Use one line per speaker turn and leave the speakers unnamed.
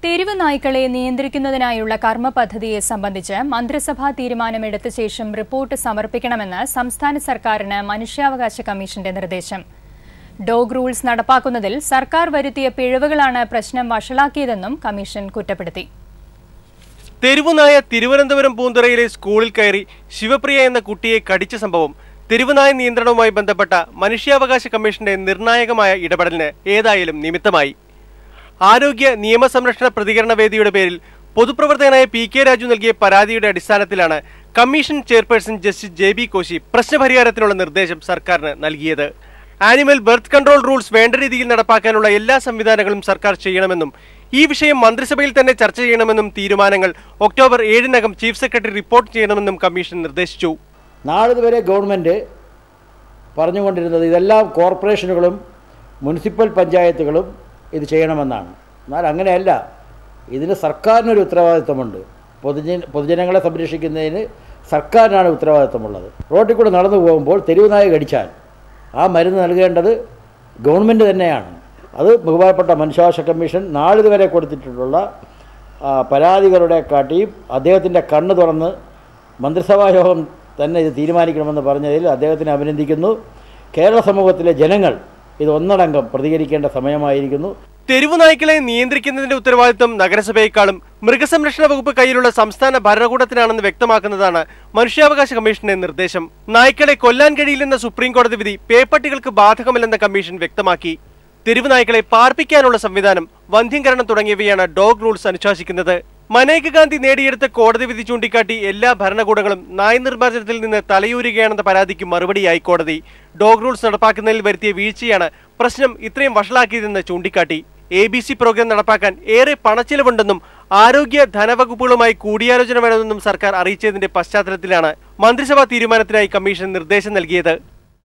തെരുവ് നായ്ക്കളെ നിയന്ത്രിക്കുന്നതിനായുള്ള കർമ്മ പദ്ധതിയെ സംബന്ധിച്ച് മന്ത്രിസഭാ തീരുമാനമെടുത്ത ശേഷം റിപ്പോർട്ട് സമർപ്പിക്കണമെന്ന് സംസ്ഥാന സർക്കാരിന് മനുഷ്യാവകാശ കമ്മീഷന്റെ നിർദ്ദേശം. ഡോഗ് റൂൾസ് നടപ്പാക്കുന്നതിൽ സർക്കാർ വരുത്തിയ പിഴവുകളാണ് പ്രശ്നം വഷളാക്കിയതെന്നും കമ്മീഷൻ കുറ്റപ്പെടുത്തി.
തെരുവുനായ തിരുവനന്തപുരം പൂന്തറയിലെ സ്കൂളിൽ കയറി ശിവപ്രിയ എന്ന കുട്ടിയെ കടിച്ച സംഭവം തെരുവുനായ നിയന്ത്രണവുമായി ബന്ധപ്പെട്ട മനുഷ്യാവകാശ കമ്മീഷന്റെ നിർണായകമായ ഇടപെടലിന് ഏതായാലും നിമിത്തമായി. ആരോഗ്യ നിയമസംരക്ഷണ പ്രതികരണ വേദിയുടെ പേരിൽ പൊതുപ്രവർത്തകനായ PK രാജു നൽകിയ പരാതിയുടെ അടിസ്ഥാനത്തിലാണ് commission chairperson justice JB Koshy പ്രശ്നപരിഹാരത്തിനുള്ള നിർദ്ദേശം സർക്കാരിന് നൽകിയത്. ആനിമൽ ബർത്ത് കൺട്രോൾ റൂൾസ് വേണ്ട രീതിയിൽ നടപ്പാക്കാനുള്ള എല്ലാ സംവിധാനങ്ങളും സർക്കാർ ചെയ്യണമെന്നും ഈ വിഷയം മന്ത്രിസഭയിൽ തന്നെ ചർച്ച ചെയ്യണമെന്നും തീരുമാനങ്ങൾ ഒക്ടോബർ 7-നകം ചീഫ് സെക്രട്ടറി റിപ്പോർട്ട് ചെയ്യണമെന്നും കമ്മീഷൻ നിർദ്ദേശിച്ചു.
നാളിതുവരെ ഗവൺമെന്റ് പറഞ്ഞുകൊണ്ടിരുന്നത് ഇതെല്ലാം കോർപ്പറേഷനുകളും മുനിസിപ്പൽ പഞ്ചായത്തുകളും ഇത് ചെയ്യണമെന്നാണ്. എന്നാൽ അങ്ങനെയല്ല, ഇതിന് സർക്കാരിനൊരു ഉത്തരവാദിത്വമുണ്ട്. പൊതുജനങ്ങളെ സംരക്ഷിക്കുന്നതിന് സർക്കാരിനാണ് ഉത്തരവാദിത്വമുള്ളത്. റോട്ടിൽ കൂടെ നടന്നു പോകുമ്പോൾ തെരുവുനായ കടിച്ചാൽ ആ മരുന്ന് നൽകേണ്ടത് ഗവൺമെൻറ് തന്നെയാണ്. അത് ബഹുമാനപ്പെട്ട മനുഷ്യാവകാശ കമ്മീഷൻ നാളിതുവരെ കൊടുത്തിട്ടുള്ള പരാതികളുടെ കാട്ടിയും അദ്ദേഹത്തിൻ്റെ കണ്ണ് തുറന്ന് മന്ത്രിസഭാ യോഗം തന്നെ ഇത് തീരുമാനിക്കണമെന്ന് പറഞ്ഞതിൽ അദ്ദേഹത്തിനെ അഭിനന്ദിക്കുന്നു. കേരള സമൂഹത്തിലെ ജനങ്ങൾ ഇത് ഒന്നടങ്കം പ്രതികരിക്കേണ്ട സമയമായിരിക്കുന്നു.
തെരുവുനായ്ക്കളെ നിയന്ത്രിക്കുന്നതിന്റെ ഉത്തരവാദിത്വം നഗരസഭയെക്കാളും മൃഗസംരക്ഷണ വകുപ്പ് കയ്യിലുള്ള സംസ്ഥാന ഭരണകൂടത്തിനാണെന്ന് വ്യക്തമാക്കുന്നതാണ് മനുഷ്യാവകാശ കമ്മീഷന്റെ നിർദ്ദേശം. നായ്ക്കളെ കൊല്ലാൻ കഴിയില്ലെന്ന സുപ്രീം കോടതി വിധി പേപ്പട്ടികൾക്ക് ബാധകമല്ലെന്ന കമ്മീഷൻ വ്യക്തമാക്കി. തെരുവുനായ്ക്കളെ പാർപ്പിക്കാനുള്ള സംവിധാനം, വന്ധ്യംകരണം തുടങ്ങിയവയാണ് ഡോഗ് റൂൾസ് അനുശാസിക്കുന്നത്. മനേക ഗാന്ധി നേടിയെടുത്ത കോടതി വിധി ചൂണ്ടിക്കാട്ടി എല്ലാ ഭരണകൂടങ്ങളും നായ് നിർമ്മാർജ്ജനത്തിൽ നിന്ന് തലയൂരുകയാണെന്ന പരാതിക്ക് മറുപടിയായി കോടതി ഡോഗ് റൂൾസ് നടപ്പാക്കുന്നതിൽ വരുത്തിയ വീഴ്ചയാണ് പ്രശ്നം ഇത്രയും വഷളാക്കിയതെന്ന് ചൂണ്ടിക്കാട്ടി. ABC പ്രോഗ്രാം നടപ്പാക്കാൻ ഏറെ പണച്ചിലവുണ്ടെന്നും ആരോഗ്യ ധനവകുപ്പുകളുമായി കൂടിയാലോചന വേണമെന്നും സർക്കാർ അറിയിച്ചതിന്റെ പശ്ചാത്തലത്തിലാണ് മന്ത്രിസഭാ തീരുമാനത്തിനായി കമ്മീഷൻ നിർദ്ദേശം നൽകിയത്.